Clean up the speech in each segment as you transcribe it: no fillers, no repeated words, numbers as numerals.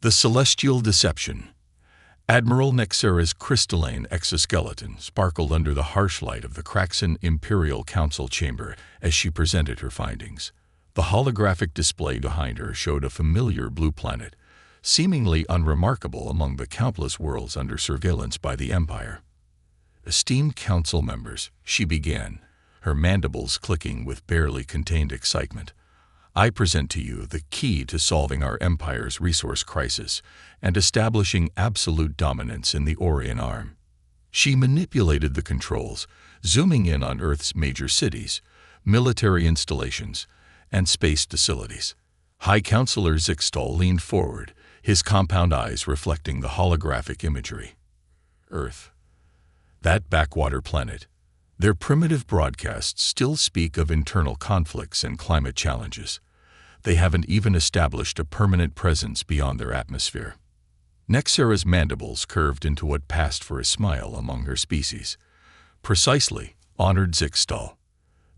The Celestial Deception. Admiral Nexera's crystalline exoskeleton sparkled under the harsh light of the Kraxan Imperial Council chamber as she presented her findings. The holographic display behind her showed a familiar blue planet, seemingly unremarkable among the countless worlds under surveillance by the Empire. "Esteemed council members," she began, her mandibles clicking with barely contained excitement, "I present to you the key to solving our Empire's resource crisis and establishing absolute dominance in the Orion Arm." She manipulated the controls, zooming in on Earth's major cities, military installations, and space facilities. High Counselor Zixtal leaned forward, his compound eyes reflecting the holographic imagery. Earth. That backwater planet. Their primitive broadcasts still speak of internal conflicts and climate challenges. They haven't even established a permanent presence beyond their atmosphere. Nexera's mandibles curved into what passed for a smile among her species. "Precisely," honored Zixtal.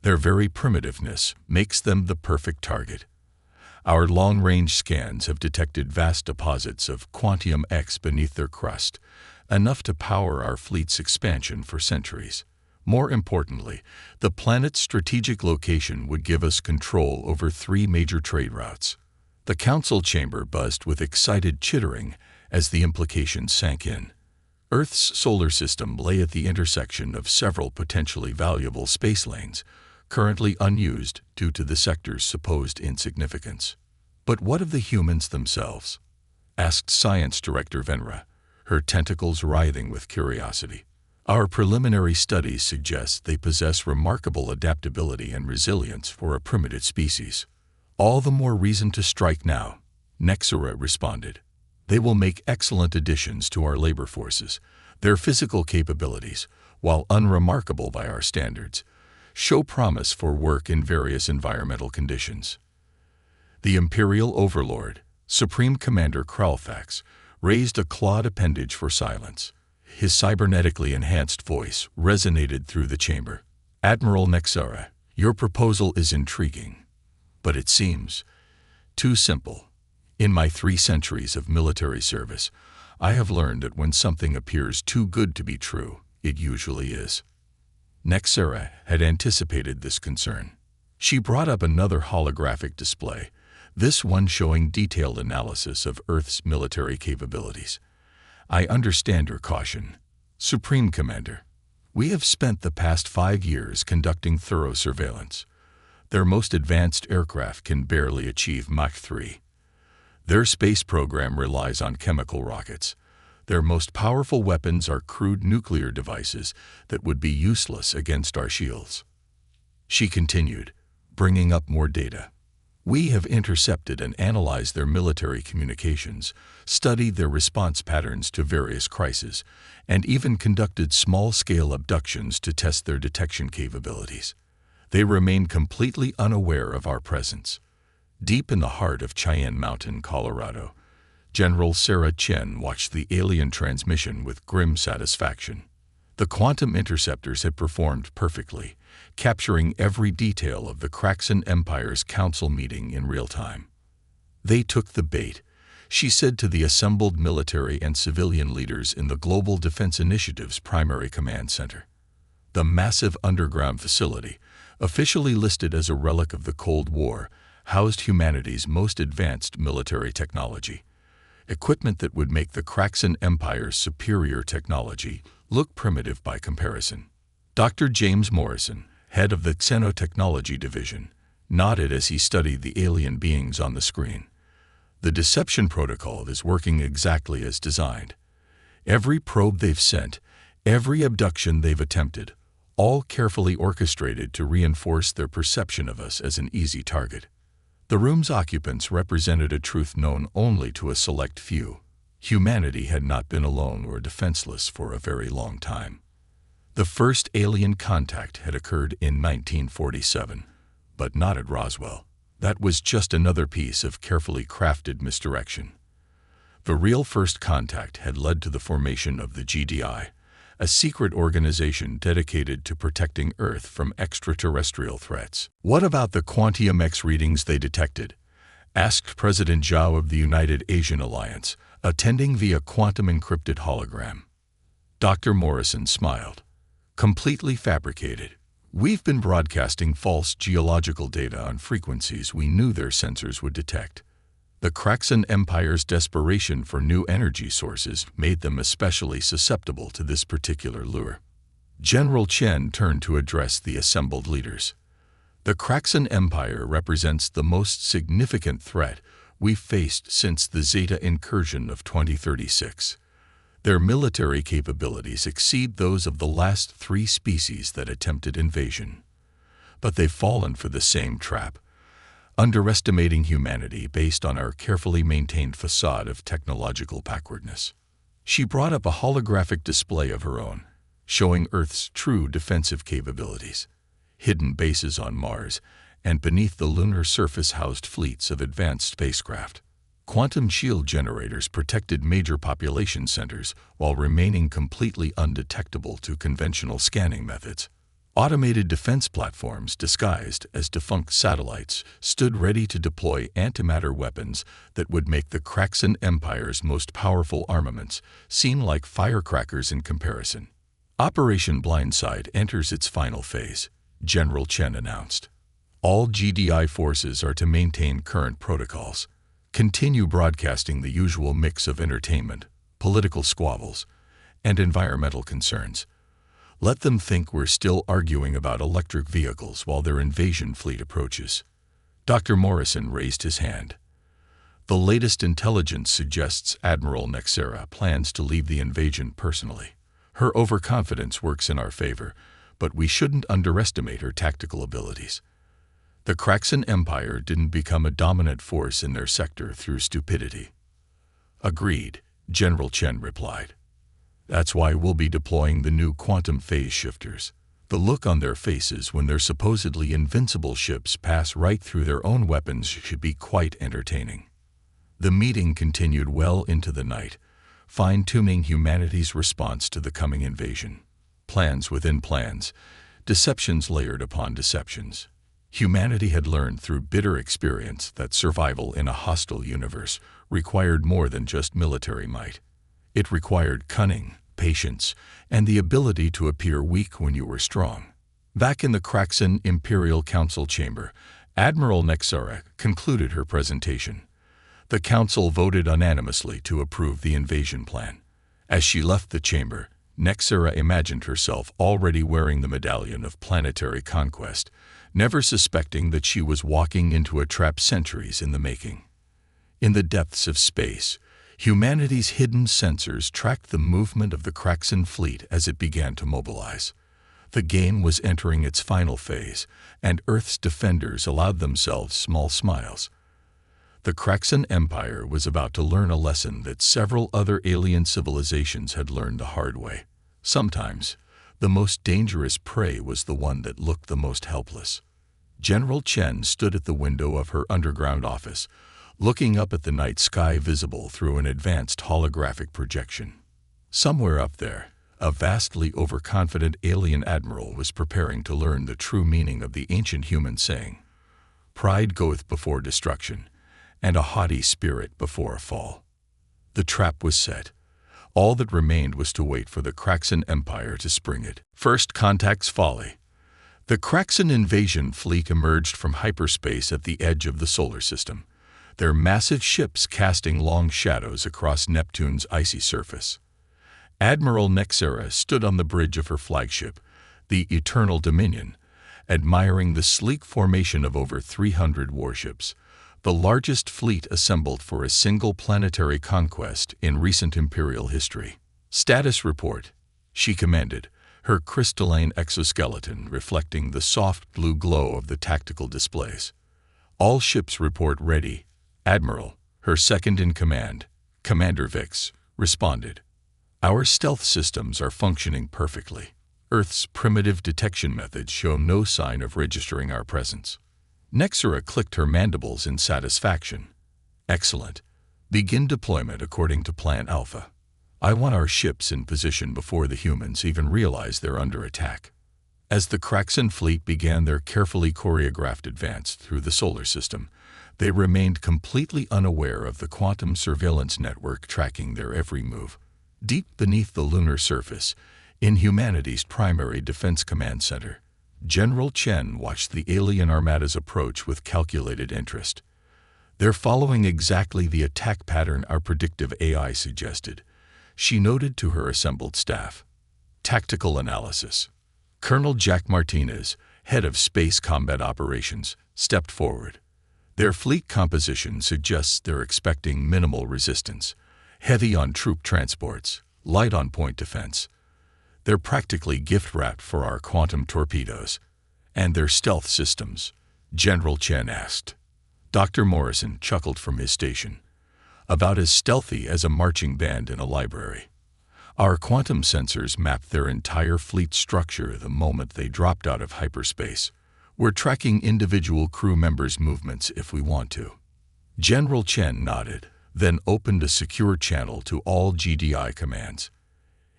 "Their very primitiveness makes them the perfect target. Our long-range scans have detected vast deposits of Quantium X beneath their crust, enough to power our fleet's expansion for centuries. More importantly, the planet's strategic location would give us control over 3 major trade routes." The council chamber buzzed with excited chittering as the implications sank in. Earth's solar system lay at the intersection of several potentially valuable space lanes, currently unused due to the sector's supposed insignificance. "But what of the humans themselves?" asked Science Director Venra, her tentacles writhing with curiosity. "Our preliminary studies suggest they possess remarkable adaptability and resilience for a primitive species." "All the more reason to strike now," Nexera responded. "They will make excellent additions to our labor forces. Their physical capabilities, while unremarkable by our standards, show promise for work in various environmental conditions." The Imperial Overlord, Supreme Commander Kralfax, raised a clawed appendage for silence. His cybernetically enhanced voice resonated through the chamber. "Admiral Nexera, your proposal is intriguing, but it seems too simple. In my 3 centuries of military service, I have learned that when something appears too good to be true, it usually is." Nexera had anticipated this concern. She brought up another holographic display, this one showing detailed analysis of Earth's military capabilities. "I understand your caution, Supreme Commander. We have spent the past 5 years conducting thorough surveillance. Their most advanced aircraft can barely achieve Mach 3. Their space program relies on chemical rockets. Their most powerful weapons are crude nuclear devices that would be useless against our shields." She continued, bringing up more data. "We have intercepted and analyzed their military communications, studied their response patterns to various crises, and even conducted small-scale abductions to test their detection capabilities. They remain completely unaware of our presence." Deep in the heart of Cheyenne Mountain, Colorado, General Sarah Chen watched the alien transmission with grim satisfaction. The quantum interceptors had performed perfectly, capturing every detail of the Kraxan Empire's council meeting in real time. "They took the bait," she said to the assembled military and civilian leaders in the Global Defense Initiative's primary command center. The massive underground facility, officially listed as a relic of the Cold War, housed humanity's most advanced military technology. Equipment that would make the Kraxan Empire's superior technology look primitive by comparison. Dr. James Morrison, head of the Xenotechnology Division, nodded as he studied the alien beings on the screen. "The deception protocol is working exactly as designed. Every probe they've sent, every abduction they've attempted, all carefully orchestrated to reinforce their perception of us as an easy target." The room's occupants represented a truth known only to a select few. Humanity had not been alone or defenseless for a very long time. The first alien contact had occurred in 1947, but not at Roswell. That was just another piece of carefully crafted misdirection. The real first contact had led to the formation of the GDI, a secret organization dedicated to protecting Earth from extraterrestrial threats. "What about the Quantium X readings they detected?" asked President Zhao of the United Asian Alliance, attending via quantum-encrypted hologram. Dr. Morrison smiled. Completely fabricated. We've been broadcasting false geological data on frequencies we knew their sensors would detect. The Kraxan Empire's desperation for new energy sources made them especially susceptible to this particular lure. General Chen turned to address the assembled leaders. The Kraxan Empire represents the most significant threat we've faced since the Zeta incursion of 2036. Their military capabilities exceed those of the last 3 species that attempted invasion. But they've fallen for the same trap, underestimating humanity based on our carefully maintained facade of technological backwardness. She brought up a holographic display of her own, showing Earth's true defensive capabilities. Hidden bases on Mars, and beneath the lunar surface housed fleets of advanced spacecraft. Quantum shield generators protected major population centers while remaining completely undetectable to conventional scanning methods. Automated defense platforms disguised as defunct satellites stood ready to deploy antimatter weapons that would make the Kraxan Empire's most powerful armaments seem like firecrackers in comparison. Operation Blindside enters its final phase, General Chen announced. All GDI forces are to maintain current protocols, continue broadcasting the usual mix of entertainment, political squabbles, and environmental concerns. Let them think we're still arguing about electric vehicles while their invasion fleet approaches. Dr. Morrison raised his hand. The latest intelligence suggests Admiral Nexera plans to lead the invasion personally. Her overconfidence works in our favor, but we shouldn't underestimate her tactical abilities. The Kraxan Empire didn't become a dominant force in their sector through stupidity. Agreed, General Chen replied. That's why we'll be deploying the new quantum phase shifters. The look on their faces when their supposedly invincible ships pass right through their own weapons should be quite entertaining. The meeting continued well into the night, fine-tuning humanity's response to the coming invasion. Plans within plans, deceptions layered upon deceptions. Humanity had learned through bitter experience that survival in a hostile universe required more than just military might. It required cunning, patience, and the ability to appear weak when you were strong. Back in the Kraxan Imperial Council chamber, Admiral Nexera concluded her presentation. The council voted unanimously to approve the invasion plan. As she left the chamber, Nexera imagined herself already wearing the medallion of planetary conquest, never suspecting that she was walking into a trap centuries in the making. In the depths of space, humanity's hidden sensors tracked the movement of the Kraxan fleet as it began to mobilize. The game was entering its final phase, and Earth's defenders allowed themselves small smiles. The Kraxan Empire was about to learn a lesson that several other alien civilizations had learned the hard way. Sometimes, the most dangerous prey was the one that looked the most helpless. General Chen stood at the window of her underground office, looking up at the night sky visible through an advanced holographic projection. Somewhere up there, a vastly overconfident alien admiral was preparing to learn the true meaning of the ancient human saying, "Pride goeth before destruction, and a haughty spirit before a fall." The trap was set. All that remained was to wait for the Kraxan Empire to spring it. First contact's folly. The Kraxan invasion fleet emerged from hyperspace at the edge of the solar system, their massive ships casting long shadows across Neptune's icy surface. Admiral Nexera stood on the bridge of her flagship, the Eternal Dominion, admiring the sleek formation of over 300 warships, the largest fleet assembled for a single planetary conquest in recent Imperial history. "Status report," she commanded, her crystalline exoskeleton reflecting the soft blue glow of the tactical displays. "All ships report ready, Admiral," her second-in-command, Commander Vix, responded. "Our stealth systems are functioning perfectly. Earth's primitive detection methods show no sign of registering our presence." Nexera clicked her mandibles in satisfaction. "Excellent. Begin deployment according to Plan Alpha. I want our ships in position before the humans even realize they're under attack." As the Kraxan fleet began their carefully choreographed advance through the solar system, They remained completely unaware of the quantum surveillance network tracking their every move. Deep beneath the lunar surface, in humanity's primary defense command center, General Chen watched the alien armada's approach with calculated interest. They're following exactly the attack pattern our predictive AI suggested, she noted to her assembled staff. Tactical analysis. Colonel Jack Martinez, head of Space Combat Operations, stepped forward. Their fleet composition suggests they're expecting minimal resistance, heavy on troop transports, light on point defense. They're practically gift-wrapped for our quantum torpedoes. And their stealth systems? General Chen asked. Dr. Morrison chuckled from his station. About as stealthy as a marching band in a library. Our quantum sensors mapped their entire fleet structure the moment they dropped out of hyperspace. We're tracking individual crew members' movements if we want to. General Chen nodded, then opened a secure channel to all GDI commands.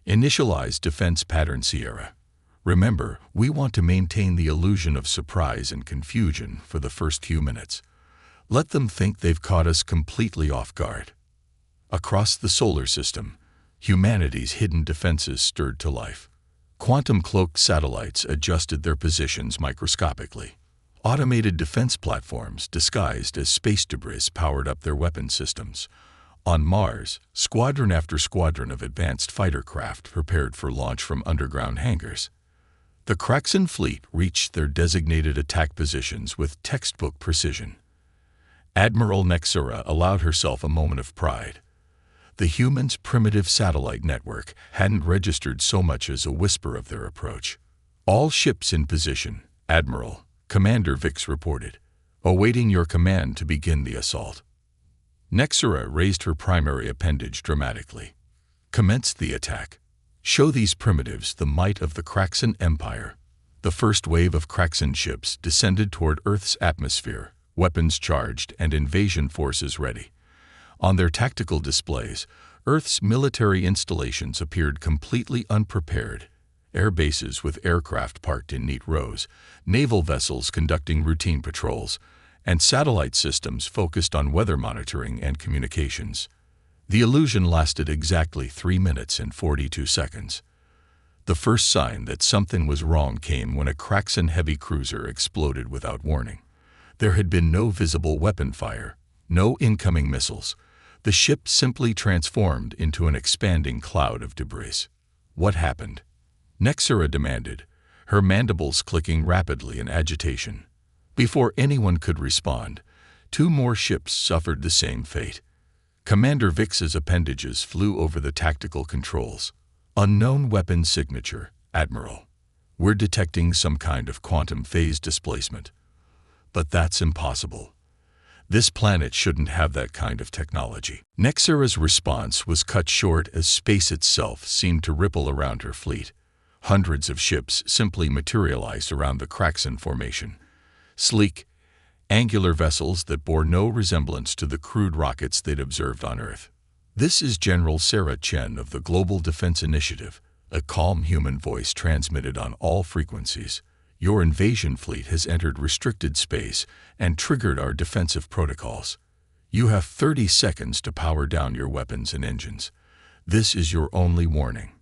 Initialize Defense Pattern Sierra. Remember, we want to maintain the illusion of surprise and confusion for the first few minutes. Let them think they've caught us completely off guard. Across the solar system, humanity's hidden defenses stirred to life. Quantum-cloaked satellites adjusted their positions microscopically. Automated defense platforms disguised as space debris powered up their weapon systems. On Mars, squadron after squadron of advanced fighter craft prepared for launch from underground hangars. The Kraxan fleet reached their designated attack positions with textbook precision. Admiral Nexura allowed herself a moment of pride. The humans' primitive satellite network hadn't registered so much as a whisper of their approach. All ships in position, Admiral, Commander Vix reported, awaiting your command to begin the assault. Nexura raised her primary appendage dramatically. Commence the attack. Show these primitives the might of the Kraxan Empire. The first wave of Kraxan ships descended toward Earth's atmosphere, weapons charged and invasion forces ready. On their tactical displays, Earth's military installations appeared completely unprepared. Air bases with aircraft parked in neat rows, naval vessels conducting routine patrols, and satellite systems focused on weather monitoring and communications. The illusion lasted exactly 3 minutes and 42 seconds. The first sign that something was wrong came when a Kraxan heavy cruiser exploded without warning. There had been no visible weapon fire, no incoming missiles. The ship simply transformed into an expanding cloud of debris. What happened? Nexura demanded, her mandibles clicking rapidly in agitation. Before anyone could respond, 2 more ships suffered the same fate. Commander Vix's appendages flew over the tactical controls. Unknown weapon signature, Admiral. We're detecting some kind of quantum phase displacement. But that's impossible. This planet shouldn't have that kind of technology. Nexura's response was cut short as space itself seemed to ripple around her fleet. Hundreds of ships simply materialized around the Kraxan formation. Sleek, angular vessels that bore no resemblance to the crude rockets they'd observed on Earth. This is General Sarah Chen of the Global Defense Initiative, a calm human voice transmitted on all frequencies. Your invasion fleet has entered restricted space and triggered our defensive protocols. You have 30 seconds to power down your weapons and engines. This is your only warning.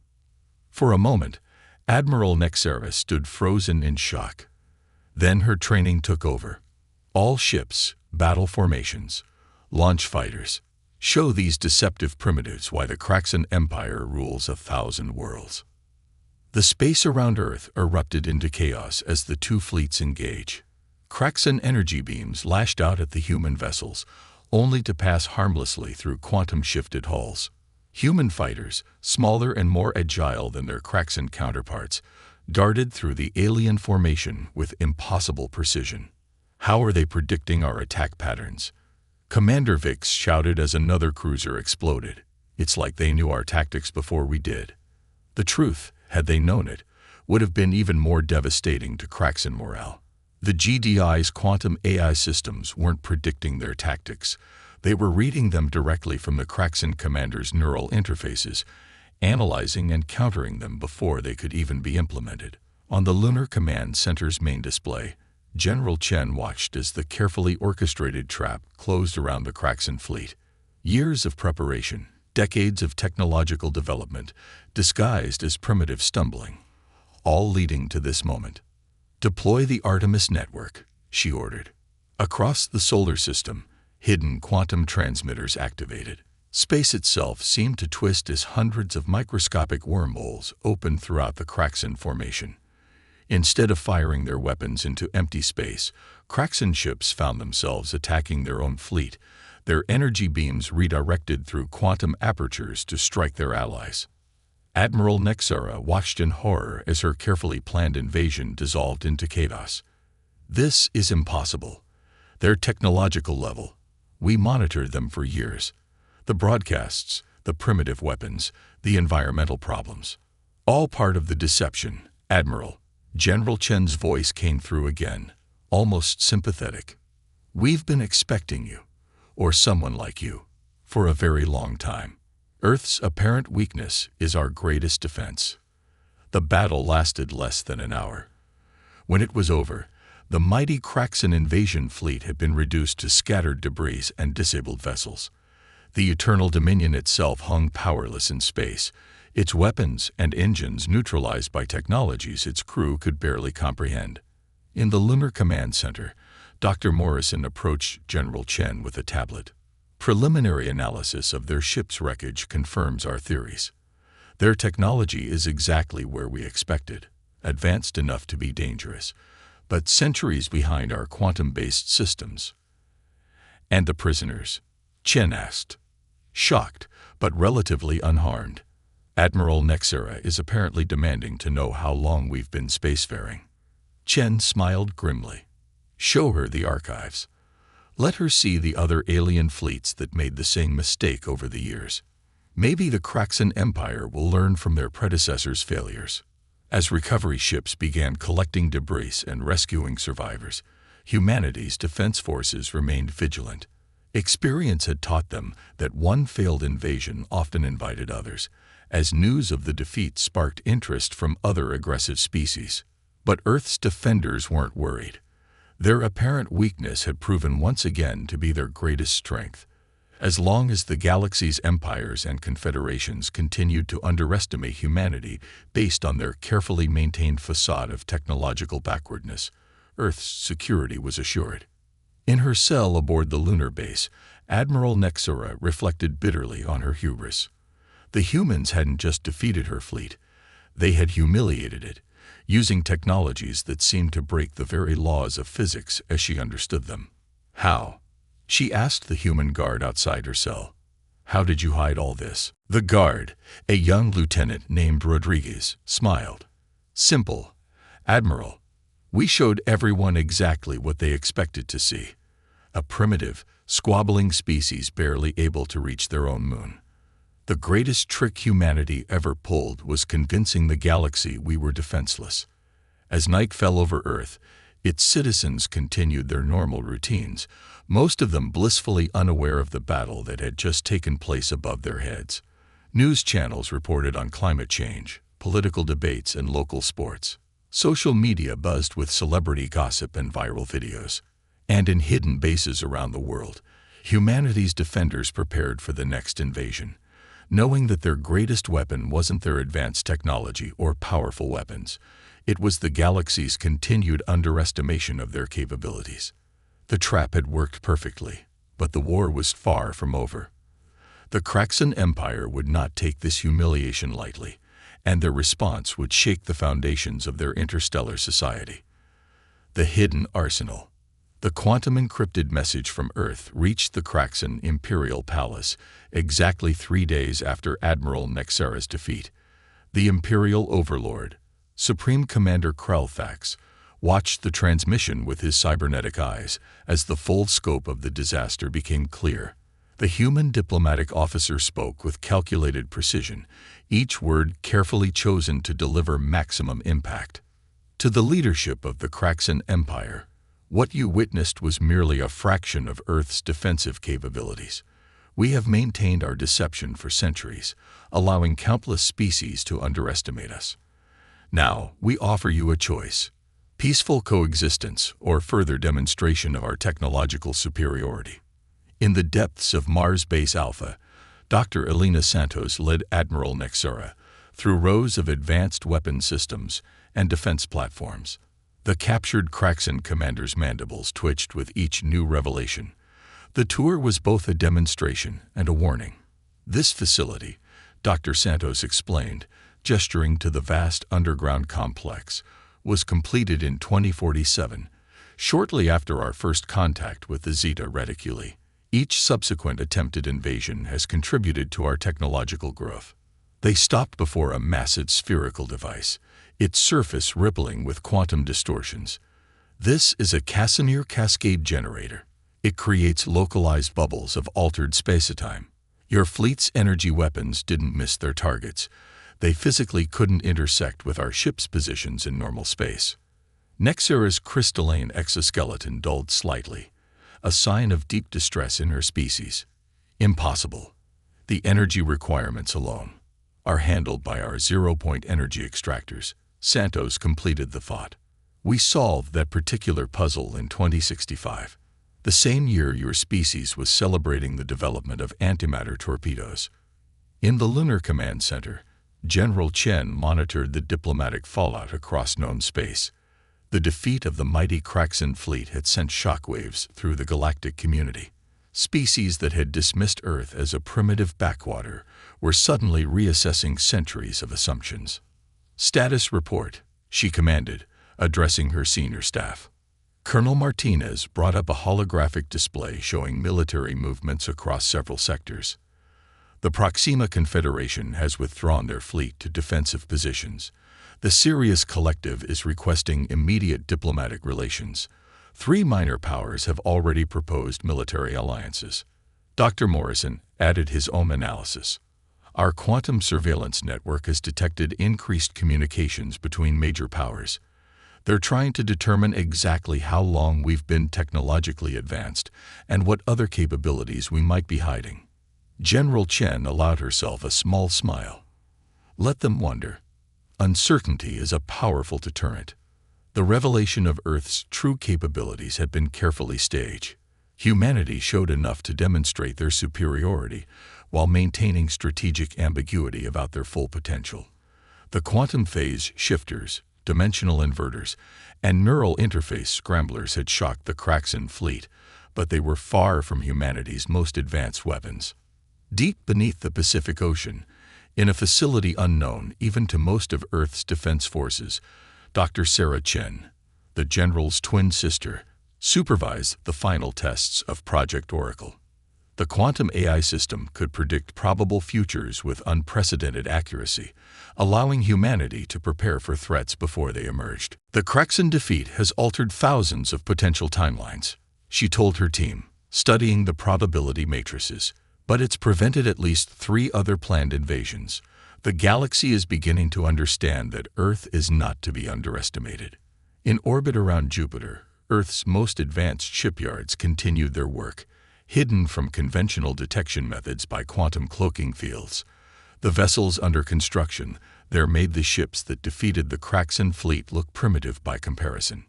For a moment, Admiral Nexura stood frozen in shock. Then her training took over. All ships, battle formations, launch fighters. Show these deceptive primitives why the Kraxan Empire rules 1,000 worlds. The space around Earth erupted into chaos as the 2 fleets engage. Kraxan energy beams lashed out at the human vessels, only to pass harmlessly through quantum-shifted hulls. Human fighters, smaller and more agile than their Kraxan counterparts, darted through the alien formation with impossible precision. How are they predicting our attack patterns? Commander Vix shouted as another cruiser exploded. It's like they knew our tactics before we did. The truth, had they known it, would have been even more devastating to Kraxan morale. The GDI's quantum AI systems weren't predicting their tactics. They were reading them directly from the Kraxan commander's neural interfaces, analyzing and countering them before they could even be implemented. On the Lunar Command Center's main display, General Chen watched as the carefully orchestrated trap closed around the Kraxan fleet. Years of preparation, decades of technological development, disguised as primitive stumbling, all leading to this moment. "Deploy the Artemis network," she ordered. Across the solar system, hidden quantum transmitters activated. Space itself seemed to twist as hundreds of microscopic wormholes opened throughout the Kraxan formation. Instead of firing their weapons into empty space, Kraxan ships found themselves attacking their own fleet, their energy beams redirected through quantum apertures to strike their allies. Admiral Nexara watched in horror as her carefully planned invasion dissolved into chaos. "This is impossible. Their technological level. We monitored them for years. The broadcasts, the primitive weapons, the environmental problems. All part of the deception, Admiral." General Chen's voice came through again, almost sympathetic. "We've been expecting you, or someone like you, for a very long time. Earth's apparent weakness is our greatest defense." The battle lasted less than an hour. When it was over, the mighty Kraxan invasion fleet had been reduced to scattered debris and disabled vessels. The Eternal Dominion itself hung powerless in space, its weapons and engines neutralized by technologies its crew could barely comprehend. In the Lunar Command Center, Dr. Morrison approached General Chen with a tablet. "Preliminary analysis of their ship's wreckage confirms our theories. Their technology is exactly where we expected, advanced enough to be dangerous, but centuries behind our quantum-based systems." "And the prisoners?" Chen asked, shocked but relatively unharmed. "Admiral Nexara is apparently demanding to know how long we've been spacefaring." Chen smiled grimly. "Show her the archives. Let her see the other alien fleets that made the same mistake over the years. Maybe the Kraxan Empire will learn from their predecessors' failures." As recovery ships began collecting debris and rescuing survivors, humanity's defense forces remained vigilant. Experience had taught them that one failed invasion often invited others, as news of the defeat sparked interest from other aggressive species. But Earth's defenders weren't worried. Their apparent weakness had proven once again to be their greatest strength. As long as the galaxy's empires and confederations continued to underestimate humanity based on their carefully maintained facade of technological backwardness, Earth's security was assured. In her cell aboard the lunar base, Admiral Nexara reflected bitterly on her hubris. The humans hadn't just defeated her fleet, they had humiliated it, using technologies that seemed to break the very laws of physics as she understood them. "How?" she asked the human guard outside her cell. "How did you hide all this?" The guard, a young lieutenant named Rodriguez, smiled. "Simple, Admiral. We showed everyone exactly what they expected to see. A primitive, squabbling species barely able to reach their own moon. The greatest trick humanity ever pulled was convincing the galaxy we were defenseless. As night fell over Earth, its citizens continued their normal routines, most of them blissfully unaware of the battle that had just taken place above their heads. News channels reported on climate change, political debates, and local sports. Social media buzzed with celebrity gossip and viral videos. And in hidden bases around the world, humanity's defenders prepared for the next invasion, knowing that their greatest weapon wasn't their advanced technology or powerful weapons. It was the galaxy's continued underestimation of their capabilities. The trap had worked perfectly, but the war was far from over. The Kraxan Empire would not take this humiliation lightly, and their response would shake the foundations of their interstellar society. The hidden arsenal. The quantum-encrypted message from Earth reached the Kraxan Imperial Palace exactly 3 days after Admiral Nexara's defeat. The Imperial Overlord, Supreme Commander Krelfax, watched the transmission with his cybernetic eyes as the full scope of the disaster became clear. The human diplomatic officer spoke with calculated precision, each word carefully chosen to deliver maximum impact. "To the leadership of the Kraxan Empire, what you witnessed was merely a fraction of Earth's defensive capabilities. We have maintained our deception for centuries, allowing countless species to underestimate us. Now, we offer you a choice. peaceful coexistence, or further demonstration of our technological superiority. In the depths of Mars Base Alpha, Dr. Elena Santos led Admiral Nexera through rows of advanced weapon systems and defense platforms. The captured Kraxan commander's mandibles twitched with each new revelation. The tour was both a demonstration and a warning. This facility, Dr. Santos explained, gesturing to the vast underground complex, was completed in 2047, shortly after our first contact with the Zeta Reticuli. Each subsequent attempted invasion has contributed to our technological growth. They stopped before a massive spherical device, its surface rippling with quantum distortions. This is a Casimir cascade generator. It creates localized bubbles of altered space-time. Your fleet's energy weapons didn't miss their targets. They physically couldn't intersect with our ship's positions in normal space. Nexera's crystalline exoskeleton dulled slightly, a sign of deep distress in her species. Impossible. The energy requirements alone are handled by our zero-point energy extractors. Santos completed the thought. We solved that particular puzzle in 2065, the same year your species was celebrating the development of antimatter torpedoes. In the Lunar Command Center, General Chen monitored the diplomatic fallout across known space. The defeat of the mighty Kraxan fleet had sent shockwaves through the galactic community. Species that had dismissed Earth as a primitive backwater were suddenly reassessing centuries of assumptions. "Status report," she commanded, addressing her senior staff. Colonel Martinez brought up a holographic display showing military movements across several sectors. The Proxima Confederation has withdrawn their fleet to defensive positions. The Sirius Collective is requesting immediate diplomatic relations. 3 minor powers have already proposed military alliances. Dr. Morrison added his own analysis. Our quantum surveillance network has detected increased communications between major powers. They're trying to determine exactly how long we've been technologically advanced and what other capabilities we might be hiding. General Chen allowed herself a small smile. Let them wonder. Uncertainty is a powerful deterrent. The revelation of Earth's true capabilities had been carefully staged. Humanity showed enough to demonstrate their superiority while maintaining strategic ambiguity about their full potential. The quantum phase shifters, dimensional inverters, and neural interface scramblers had shocked the Kraxan fleet, but they were far from humanity's most advanced weapons. Deep beneath the Pacific Ocean, in a facility unknown even to most of Earth's defense forces, Dr. Sarah Chen, the general's twin sister, supervised the final tests of Project Oracle. The quantum AI system could predict probable futures with unprecedented accuracy, allowing humanity to prepare for threats before they emerged. The Kraxan defeat has altered thousands of potential timelines, she told her team, studying the probability matrices. But it's prevented at least 3 other planned invasions. The galaxy is beginning to understand that Earth is not to be underestimated. In orbit around Jupiter, Earth's most advanced shipyards continued their work, hidden from conventional detection methods by quantum cloaking fields. The vessels under construction there made the ships that defeated the Kraxan fleet look primitive by comparison.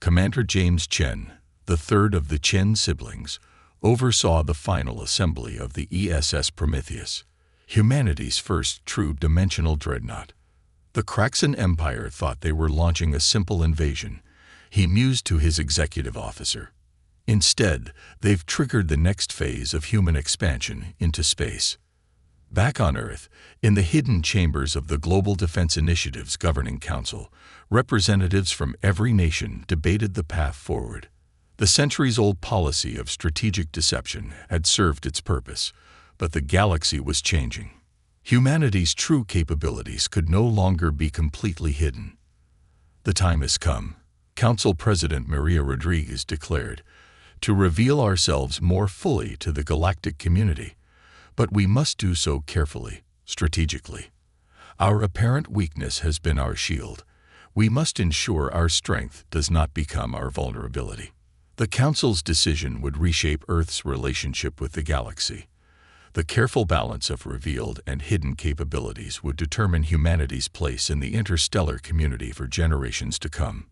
Commander James Chen, the third of the Chen siblings, oversaw the final assembly of the ESS Prometheus, humanity's first true dimensional dreadnought. The Kraxan Empire thought they were launching a simple invasion, he mused to his executive officer. Instead, they've triggered the next phase of human expansion into space. Back on Earth, in the hidden chambers of the Global Defense Initiative's Governing Council, representatives from every nation debated the path forward. The centuries-old policy of strategic deception had served its purpose, but the galaxy was changing. Humanity's true capabilities could no longer be completely hidden. The time has come, Council President Maria Rodriguez declared, to reveal ourselves more fully to the galactic community, but we must do so carefully, strategically. Our apparent weakness has been our shield. We must ensure our strength does not become our vulnerability. The Council's decision would reshape Earth's relationship with the galaxy. The careful balance of revealed and hidden capabilities would determine humanity's place in the interstellar community for generations to come.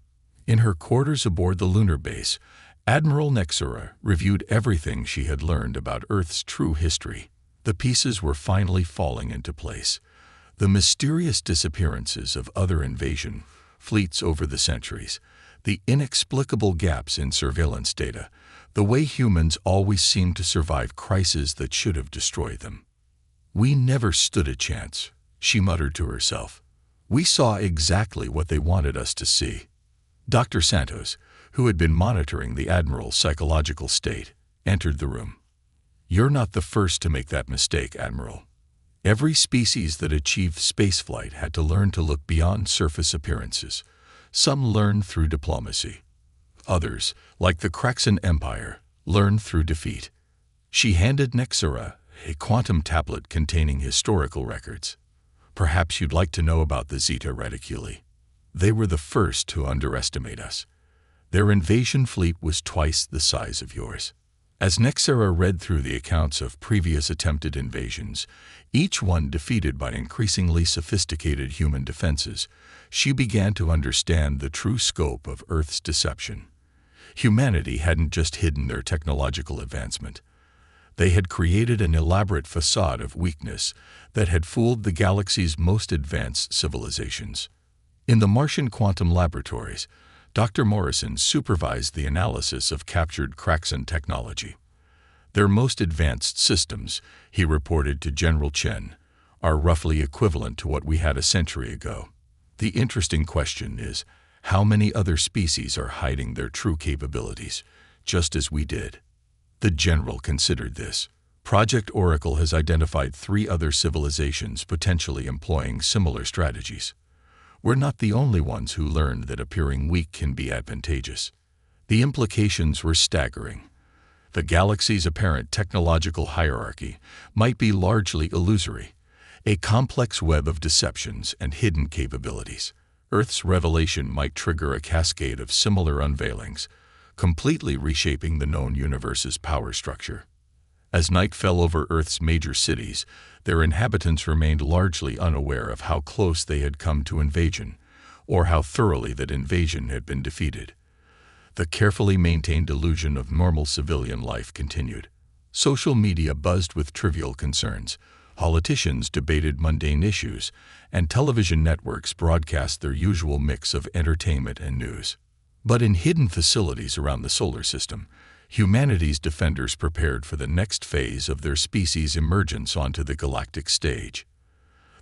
In her quarters aboard the lunar base, Admiral Nexura reviewed everything she had learned about Earth's true history. The pieces were finally falling into place. The mysterious disappearances of other invasion fleets over the centuries, the inexplicable gaps in surveillance data, the way humans always seemed to survive crises that should have destroyed them. "We never stood a chance," she muttered to herself. "We saw exactly what they wanted us to see." Dr. Santos, who had been monitoring the Admiral's psychological state, entered the room. "You're not the first to make that mistake, Admiral. Every species that achieved spaceflight had to learn to look beyond surface appearances. Some learned through diplomacy. Others, like the Kraxan Empire, learned through defeat." She handed Nexura a quantum tablet containing historical records. "Perhaps you'd like to know about the Zeta Reticuli. They were the first to underestimate us. Their invasion fleet was twice the size of yours." As Nexura read through the accounts of previous attempted invasions, each one defeated by increasingly sophisticated human defenses, she began to understand the true scope of Earth's deception. Humanity hadn't just hidden their technological advancement. They had created an elaborate facade of weakness that had fooled the galaxy's most advanced civilizations. In the Martian quantum laboratories, Dr. Morrison supervised the analysis of captured Kraxan technology. "Their most advanced systems," he reported to General Chen, "are roughly equivalent to what we had a century ago. The interesting question is, how many other species are hiding their true capabilities, just as we did?" The general considered this. "Project Oracle has identified 3 other civilizations potentially employing similar strategies. We're not the only ones who learned that appearing weak can be advantageous." The implications were staggering. The galaxy's apparent technological hierarchy might be largely illusory, a complex web of deceptions and hidden capabilities. Earth's revelation might trigger a cascade of similar unveilings, completely reshaping the known universe's power structure. As night fell over Earth's major cities, their inhabitants remained largely unaware of how close they had come to invasion, or how thoroughly that invasion had been defeated. The carefully maintained illusion of normal civilian life continued. Social media buzzed with trivial concerns, politicians debated mundane issues, and television networks broadcast their usual mix of entertainment and news. But in hidden facilities around the solar system, humanity's defenders prepared for the next phase of their species' emergence onto the galactic stage.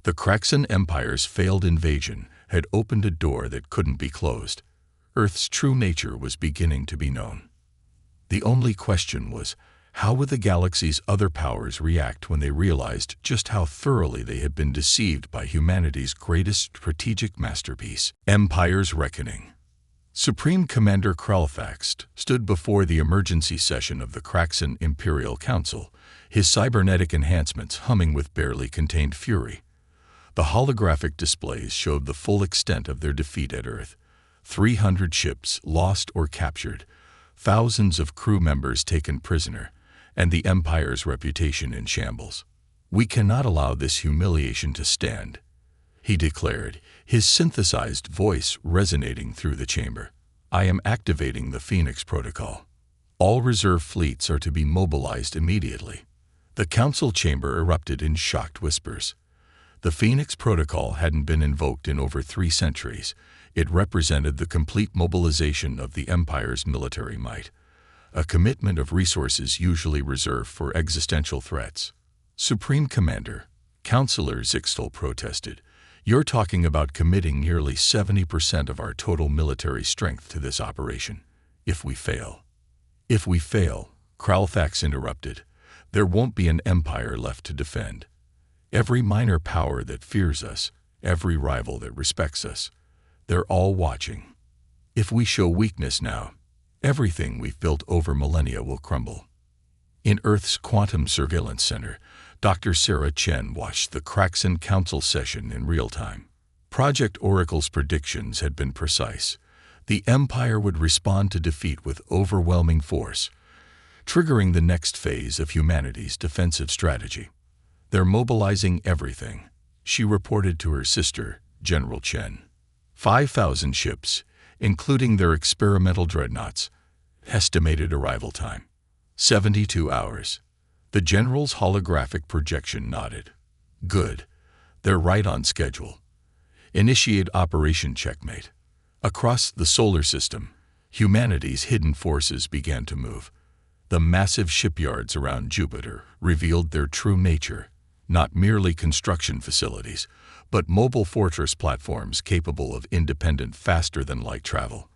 The Kraxan Empire's failed invasion had opened a door that couldn't be closed. Earth's true nature was beginning to be known. The only question was, how would the galaxy's other powers react when they realized just how thoroughly they had been deceived by humanity's greatest strategic masterpiece? Empire's Reckoning. Supreme Commander Kralfax stood before the emergency session of the Kraxan Imperial Council, his cybernetic enhancements humming with barely contained fury. The holographic displays showed the full extent of their defeat at Earth. 300 ships lost or captured, thousands of crew members taken prisoner, and the Empire's reputation in shambles. "We cannot allow this humiliation to stand," he declared, his synthesized voice resonating through the chamber. "I am activating the Phoenix Protocol. All reserve fleets are to be mobilized immediately." The council chamber erupted in shocked whispers. The Phoenix Protocol hadn't been invoked in over 3 centuries. It represented the complete mobilization of the Empire's military might, a commitment of resources usually reserved for existential threats. "Supreme Commander," Councillor Zixtel protested, "you're talking about committing nearly 70% of our total military strength to this operation. If we fail..." "If we fail," Kralfax interrupted, "there won't be an empire left to defend. Every minor power that fears us, every rival that respects us, they're all watching. If we show weakness now, everything we've built over millennia will crumble." In Earth's Quantum Surveillance Center, Dr. Sarah Chen watched the Kraxan Council session in real time. Project Oracle's predictions had been precise. The Empire would respond to defeat with overwhelming force, triggering the next phase of humanity's defensive strategy. "They're mobilizing everything," she reported to her sister, General Chen. 5,000 ships, including their experimental dreadnoughts. Estimated arrival time: 72 hours. The general's holographic projection nodded. Good. They're right on schedule. Initiate Operation Checkmate. Across the solar system, humanity's hidden forces began to move. The massive shipyards around Jupiter revealed their true nature, not merely construction facilities, but mobile fortress platforms capable of independent, faster-than-light travel.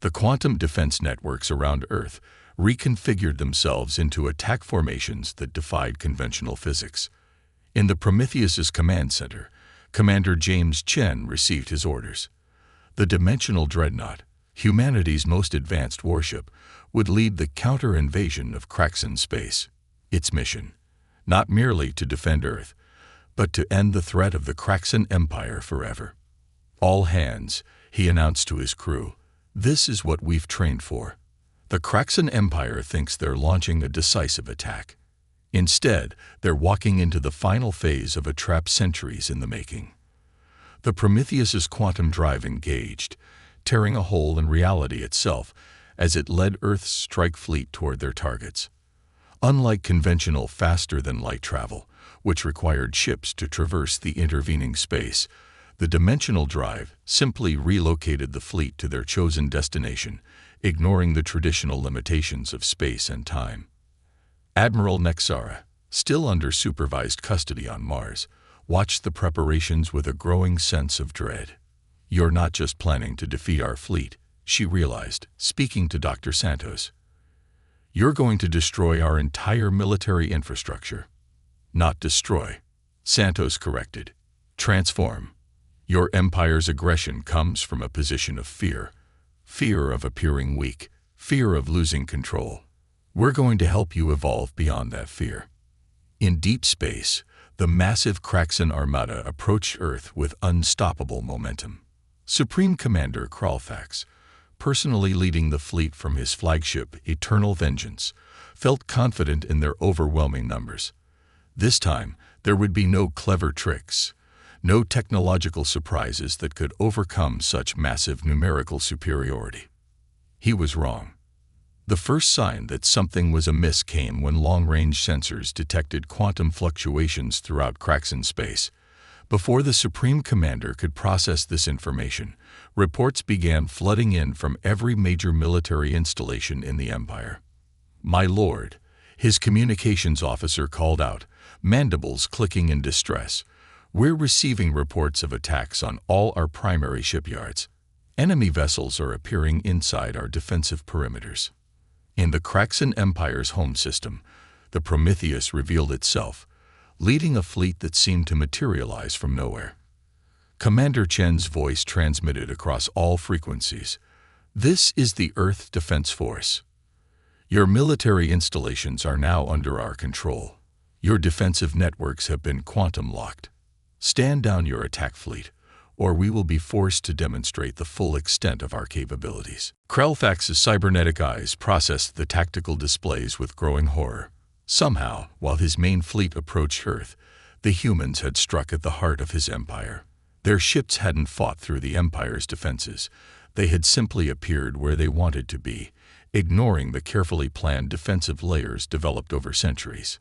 The quantum defense networks around Earth reconfigured themselves into attack formations that defied conventional physics. In the Prometheus's command center, Commander James Chen received his orders. The dimensional dreadnought, humanity's most advanced warship, would lead the counter-invasion of Craxan space. Its mission: not merely to defend Earth, but to end the threat of the Craxan Empire forever. All hands, he announced to his crew, this is what we've trained for. The Craxan Empire thinks they're launching a decisive attack. Instead, they're walking into the final phase of a trap centuries in the making. The Prometheus's quantum drive engaged, tearing a hole in reality itself as it led Earth's strike fleet toward their targets. Unlike conventional faster-than-light travel, which required ships to traverse the intervening space, the dimensional drive simply relocated the fleet to their chosen destination, ignoring the traditional limitations of space and time. Admiral Nexara, still under supervised custody on Mars, watched the preparations with a growing sense of dread. You're not just planning to defeat our fleet, she realized, speaking to Dr. Santos. You're going to destroy our entire military infrastructure. Not destroy, Santos corrected. Transform. Your empire's aggression comes from a position of fear. Fear of appearing weak, fear of losing control. We're going to help you evolve beyond that fear. In deep space, the massive Craxan armada approached Earth with unstoppable momentum. Supreme Commander Kralfax, personally leading the fleet from his flagship Eternal Vengeance, felt confident in their overwhelming numbers. This time, there would be no clever tricks, no technological surprises that could overcome such massive numerical superiority. He was wrong. The first sign that something was amiss came when long-range sensors detected quantum fluctuations throughout Craxan space. Before the Supreme Commander could process this information, reports began flooding in from every major military installation in the Empire. "My lord," his communications officer called out, mandibles clicking in distress, "we're receiving reports of attacks on all our primary shipyards. Enemy vessels are appearing inside our defensive perimeters." In the Craxan Empire's home system, the Prometheus revealed itself, leading a fleet that seemed to materialize from nowhere. Commander Chen's voice transmitted across all frequencies. "This is the Earth Defense Force. Your military installations are now under our control. Your defensive networks have been quantum-locked. Stand down your attack fleet, or we will be forced to demonstrate the full extent of our capabilities." Kralfax's cybernetic eyes processed the tactical displays with growing horror. Somehow, while his main fleet approached Earth, the humans had struck at the heart of his empire. Their ships hadn't fought through the Empire's defenses. They had simply appeared where they wanted to be, ignoring the carefully planned defensive layers developed over centuries.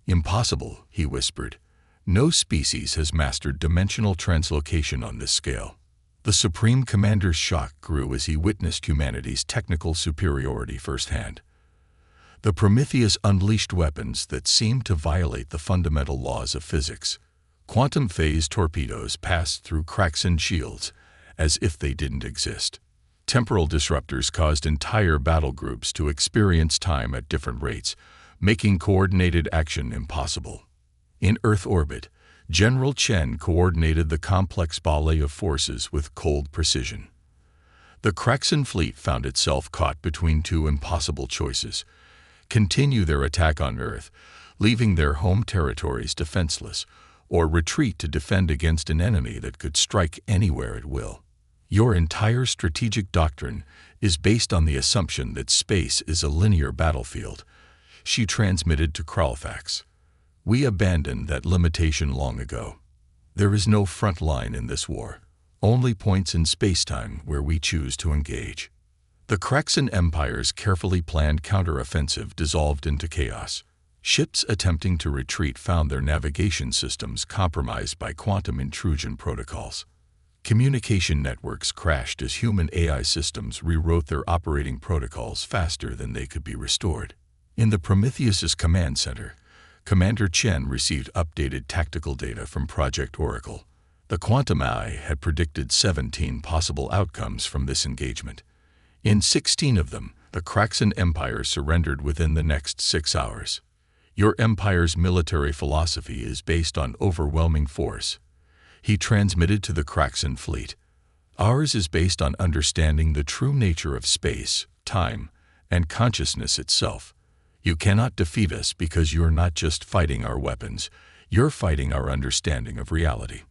"Impossible," he whispered. "No species has mastered dimensional translocation on this scale." The Supreme Commander's shock grew as he witnessed humanity's technical superiority firsthand. The Prometheus unleashed weapons that seemed to violate the fundamental laws of physics. Quantum phase torpedoes passed through Craxan shields as if they didn't exist. Temporal disruptors caused entire battle groups to experience time at different rates, making coordinated action impossible. In Earth orbit, General Chen coordinated the complex ballet of forces with cold precision. The Craxan fleet found itself caught between two impossible choices: continue their attack on Earth, leaving their home territories defenseless, or retreat to defend against an enemy that could strike anywhere at will. Your entire strategic doctrine is based on the assumption that space is a linear battlefield, she transmitted to Kralfax. We abandoned that limitation long ago. There is no front line in this war, only points in spacetime where we choose to engage. The Kraxan Empire's carefully planned counteroffensive dissolved into chaos. Ships attempting to retreat found their navigation systems compromised by quantum intrusion protocols. Communication networks crashed as human AI systems rewrote their operating protocols faster than they could be restored. In the Prometheus's command center, Commander Chen received updated tactical data from Project Oracle. The Quantum Eye had predicted 17 possible outcomes from this engagement. In 16 of them, the Kraxan Empire surrendered within the next 6 hours. Your empire's military philosophy is based on overwhelming force, he transmitted to the Kraxan fleet. Ours is based on understanding the true nature of space, time, and consciousness itself. You cannot defeat us because you're not just fighting our weapons, you're fighting our understanding of reality.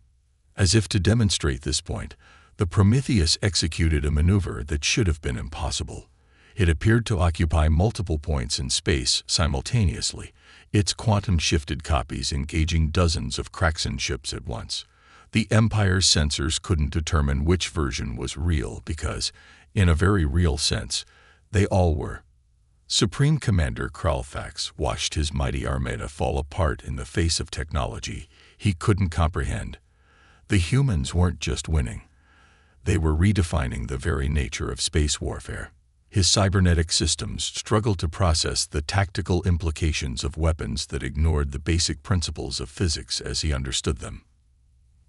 As if to demonstrate this point, the Prometheus executed a maneuver that should have been impossible. It appeared to occupy multiple points in space simultaneously, its quantum-shifted copies engaging dozens of Kraxan ships at once. The Empire's sensors couldn't determine which version was real because, in a very real sense, they all were. Supreme Commander Kralfax watched his mighty armada fall apart in the face of technology he couldn't comprehend. The humans weren't just winning. They were redefining the very nature of space warfare. His cybernetic systems struggled to process the tactical implications of weapons that ignored the basic principles of physics as he understood them.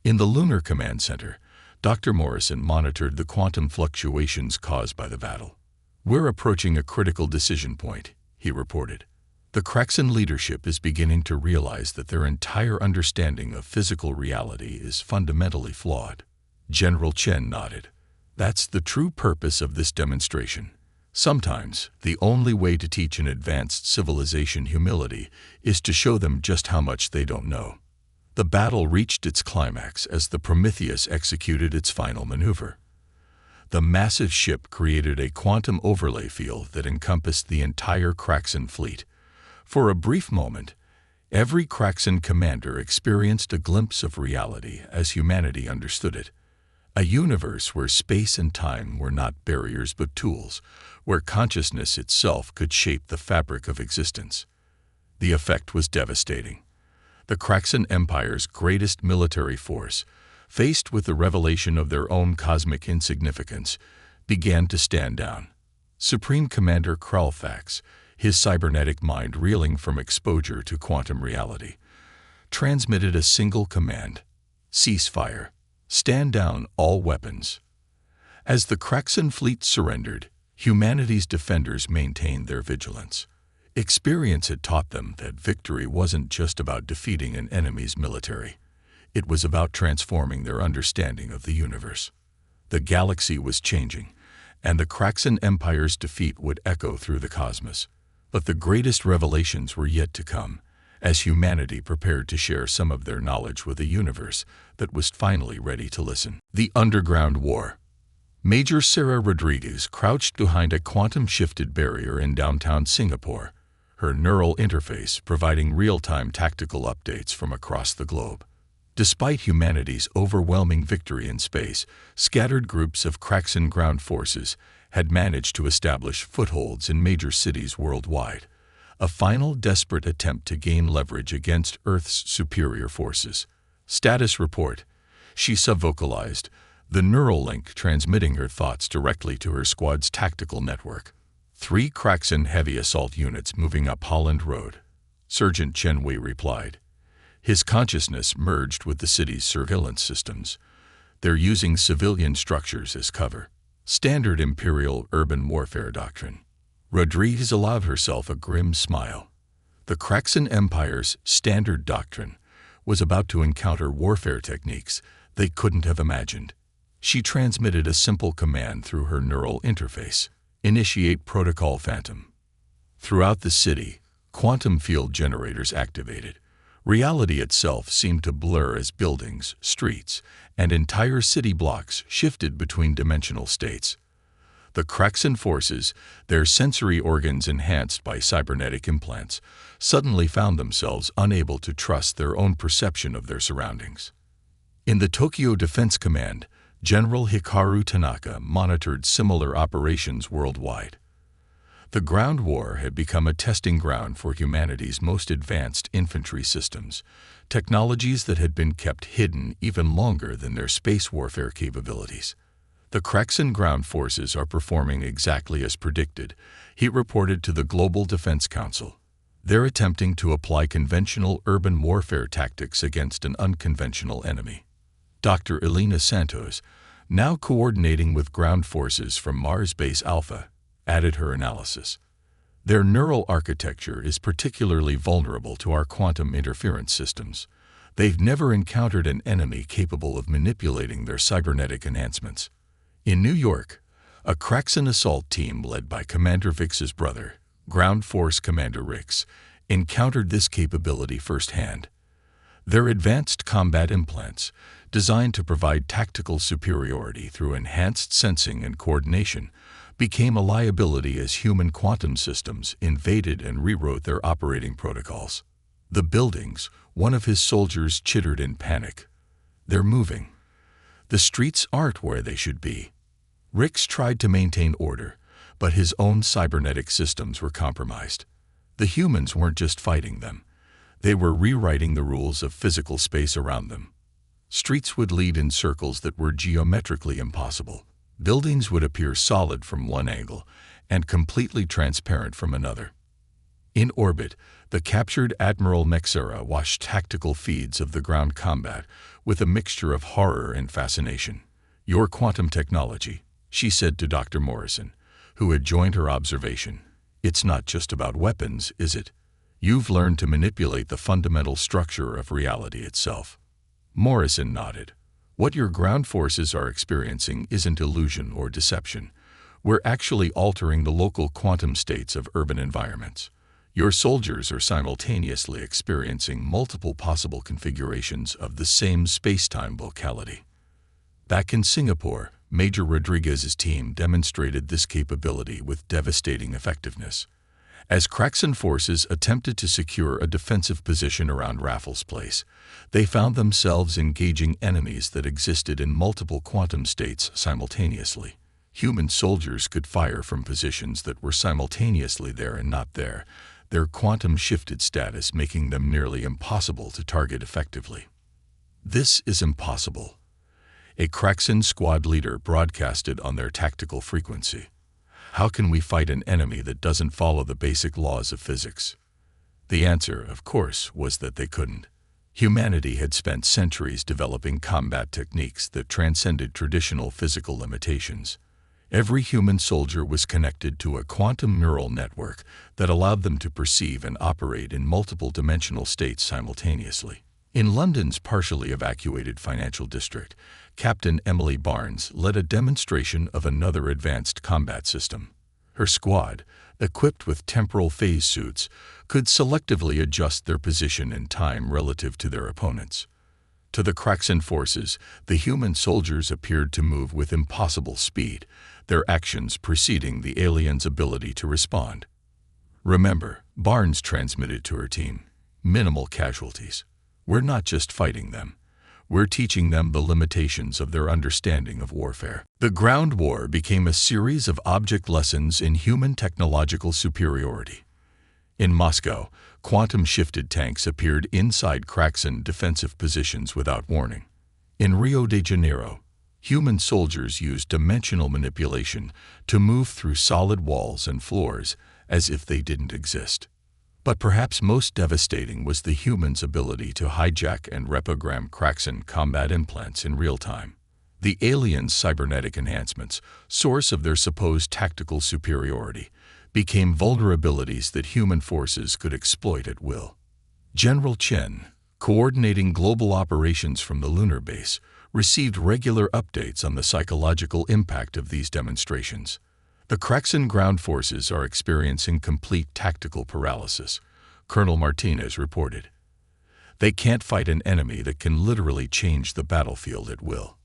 In the Lunar Command Center, Dr. Morrison monitored the quantum fluctuations caused by the battle. "We're approaching a critical decision point," he reported. "The Kraxan leadership is beginning to realize that their entire understanding of physical reality is fundamentally flawed." General Chen nodded. "That's the true purpose of this demonstration. Sometimes, the only way to teach an advanced civilization humility is to show them just how much they don't know." The battle reached its climax as the Prometheus executed its final maneuver. The massive ship created a quantum overlay field that encompassed the entire Kraxan fleet. For a brief moment, every Kraxan commander experienced a glimpse of reality as humanity understood it. A universe where space and time were not barriers but tools, where consciousness itself could shape the fabric of existence. The effect was devastating. The Kraxan Empire's greatest military force, faced with the revelation of their own cosmic insignificance, began to stand down. Supreme Commander Kralfax, his cybernetic mind reeling from exposure to quantum reality, transmitted a single command: ceasefire. Stand down all weapons. As the Kraxan fleet surrendered, humanity's defenders maintained their vigilance. Experience had taught them that victory wasn't just about defeating an enemy's military. It was about transforming their understanding of the universe. The galaxy was changing, and the Kraxan Empire's defeat would echo through the cosmos. But the greatest revelations were yet to come, as humanity prepared to share some of their knowledge with a universe that was finally ready to listen. The Underground War. Major Sarah Rodriguez crouched behind a quantum-shifted barrier in downtown Singapore, her neural interface providing real-time tactical updates from across the globe. Despite humanity's overwhelming victory in space, scattered groups of Kraxan ground forces had managed to establish footholds in major cities worldwide. A final desperate attempt to gain leverage against Earth's superior forces. Status report. She subvocalized, the neural link transmitting her thoughts directly to her squad's tactical network. 3 Kraxan heavy assault units moving up Holland Road. Sergeant Chen Wei replied. His consciousness merged with the city's surveillance systems. They're using civilian structures as cover. Standard Imperial urban warfare doctrine. Rodriguez allowed herself a grim smile. The Kraxan Empire's standard doctrine was about to encounter warfare techniques they couldn't have imagined. She transmitted a simple command through her neural interface: initiate Protocol Phantom. Throughout the city, quantum field generators activated. Reality itself seemed to blur as buildings, streets, and entire city blocks shifted between dimensional states. The Kraxan forces, their sensory organs enhanced by cybernetic implants, suddenly found themselves unable to trust their own perception of their surroundings. In the Tokyo Defense Command, General Hikaru Tanaka monitored similar operations worldwide. The ground war had become a testing ground for humanity's most advanced infantry systems, technologies that had been kept hidden even longer than their space warfare capabilities. The Kraxan ground forces are performing exactly as predicted, he reported to the Global Defense Council. They're attempting to apply conventional urban warfare tactics against an unconventional enemy. Dr. Elena Santos, now coordinating with ground forces from Mars Base Alpha, added her analysis. Their neural architecture is particularly vulnerable to our quantum interference systems. They've never encountered an enemy capable of manipulating their cybernetic enhancements. In New York, a Kraxan assault team led by Commander Vix's brother, Ground Force Commander Rix, encountered this capability firsthand. Their advanced combat implants, designed to provide tactical superiority through enhanced sensing and coordination, became a liability as human quantum systems invaded and rewrote their operating protocols. The buildings, one of his soldiers chittered in panic. They're moving. The streets aren't where they should be. Rix tried to maintain order, but his own cybernetic systems were compromised. The humans weren't just fighting them. They were rewriting the rules of physical space around them. Streets would lead in circles that were geometrically impossible. Buildings would appear solid from one angle and completely transparent from another. In orbit, the captured Admiral Nexera watched tactical feeds of the ground combat with a mixture of horror and fascination. "Your quantum technology," she said to Dr. Morrison, who had joined her observation. "It's not just about weapons, is it? You've learned to manipulate the fundamental structure of reality itself." Morrison nodded. "What your ground forces are experiencing isn't illusion or deception. We're actually altering the local quantum states of urban environments. Your soldiers are simultaneously experiencing multiple possible configurations of the same space-time locality." Back in Singapore, Major Rodriguez's team demonstrated this capability with devastating effectiveness. As Kraxan forces attempted to secure a defensive position around Raffles Place, they found themselves engaging enemies that existed in multiple quantum states simultaneously. Human soldiers could fire from positions that were simultaneously there and not there, their quantum-shifted status making them nearly impossible to target effectively. "This is impossible," a Kraxan squad leader broadcasted on their tactical frequency. "How can we fight an enemy that doesn't follow the basic laws of physics?" The answer, of course, was that they couldn't. Humanity had spent centuries developing combat techniques that transcended traditional physical limitations. Every human soldier was connected to a quantum neural network that allowed them to perceive and operate in multiple dimensional states simultaneously. In London's partially evacuated financial district, Captain Emily Barnes led a demonstration of another advanced combat system. Her squad, equipped with temporal phase suits, could selectively adjust their position and time relative to their opponents. To the Kraxan forces, the human soldiers appeared to move with impossible speed, their actions preceding the aliens' ability to respond. "Remember," Barnes transmitted to her team, "minimal casualties. We're not just fighting them. We're teaching them the limitations of their understanding of warfare." The ground war became a series of object lessons in human technological superiority. In Moscow, quantum-shifted tanks appeared inside Kraxan defensive positions without warning. In Rio de Janeiro, human soldiers used dimensional manipulation to move through solid walls and floors as if they didn't exist. But perhaps most devastating was the humans' ability to hijack and reprogram Kraxan combat implants in real time. The aliens' cybernetic enhancements, source of their supposed tactical superiority, became vulnerabilities that human forces could exploit at will. General Chen, coordinating global operations from the lunar base, received regular updates on the psychological impact of these demonstrations. The Kraxan ground forces are experiencing complete tactical paralysis, Colonel Martinez reported. They can't fight an enemy that can literally change the battlefield at will.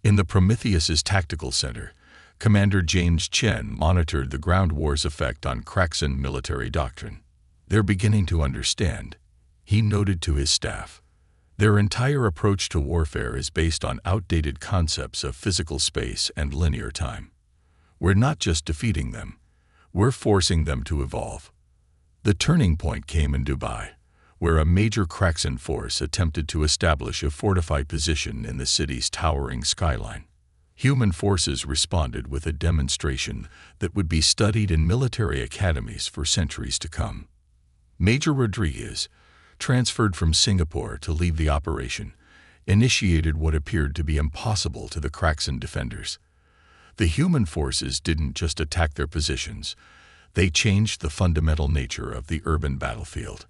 In the Prometheus's tactical center, Commander James Chen monitored the ground war's effect on Kraxan military doctrine. "They're beginning to understand," he noted to his staff. Their entire approach to warfare is based on outdated concepts of physical space and linear time. We're not just defeating them, we're forcing them to evolve. The turning point came in Dubai, where a major Kraxan force attempted to establish a fortified position in the city's towering skyline. Human forces responded with a demonstration that would be studied in military academies for centuries to come. Major Rodriguez, transferred from Singapore to lead the operation, initiated what appeared to be impossible to the Kraxan defenders. The human forces didn't just attack their positions, they changed the fundamental nature of the urban battlefield.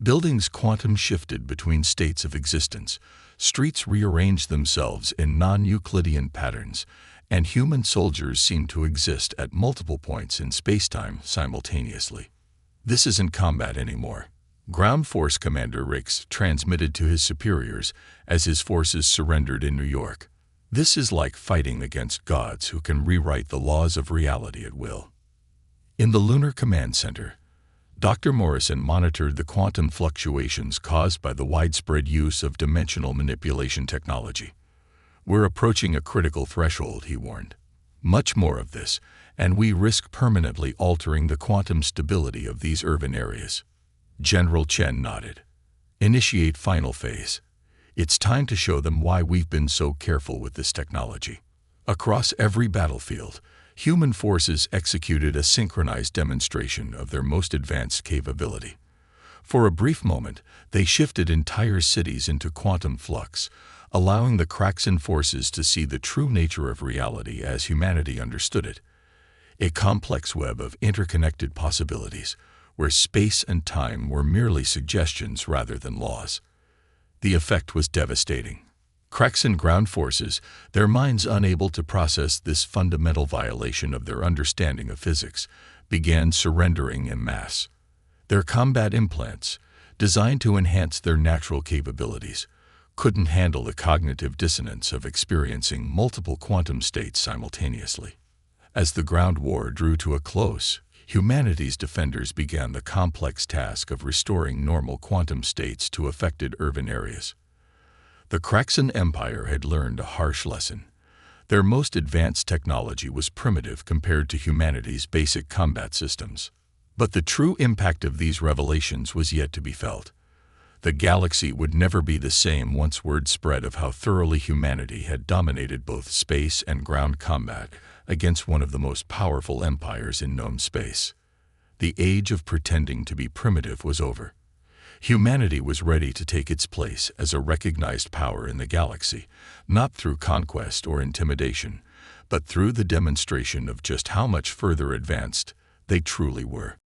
Buildings quantum shifted between states of existence, streets rearranged themselves in non-Euclidean patterns, and human soldiers seemed to exist at multiple points in spacetime simultaneously. This isn't combat anymore. Ground Force Commander Rix transmitted to his superiors as his forces surrendered in New York. This is like fighting against gods who can rewrite the laws of reality at will. In the Lunar Command Center, Dr. Morrison monitored the quantum fluctuations caused by the widespread use of dimensional manipulation technology. We're approaching a critical threshold, he warned. Much more of this, and we risk permanently altering the quantum stability of these urban areas. General Chen nodded. Initiate final phase. It's time to show them why we've been so careful with this technology. Across every battlefield, human forces executed a synchronized demonstration of their most advanced capability. For a brief moment, they shifted entire cities into quantum flux, allowing the Kraxan forces to see the true nature of reality as humanity understood it. A complex web of interconnected possibilities, where space and time were merely suggestions rather than laws. The effect was devastating. Kraxan ground forces, their minds unable to process this fundamental violation of their understanding of physics, began surrendering en masse. Their combat implants, designed to enhance their natural capabilities, couldn't handle the cognitive dissonance of experiencing multiple quantum states simultaneously. As the ground war drew to a close, humanity's defenders began the complex task of restoring normal quantum states to affected urban areas. The Kraxan Empire had learned a harsh lesson. Their most advanced technology was primitive compared to humanity's basic combat systems. But the true impact of these revelations was yet to be felt. The galaxy would never be the same once word spread of how thoroughly humanity had dominated both space and ground combat against one of the most powerful empires in known space. The age of pretending to be primitive was over. Humanity was ready to take its place as a recognized power in the galaxy, not through conquest or intimidation, but through the demonstration of just how much further advanced they truly were.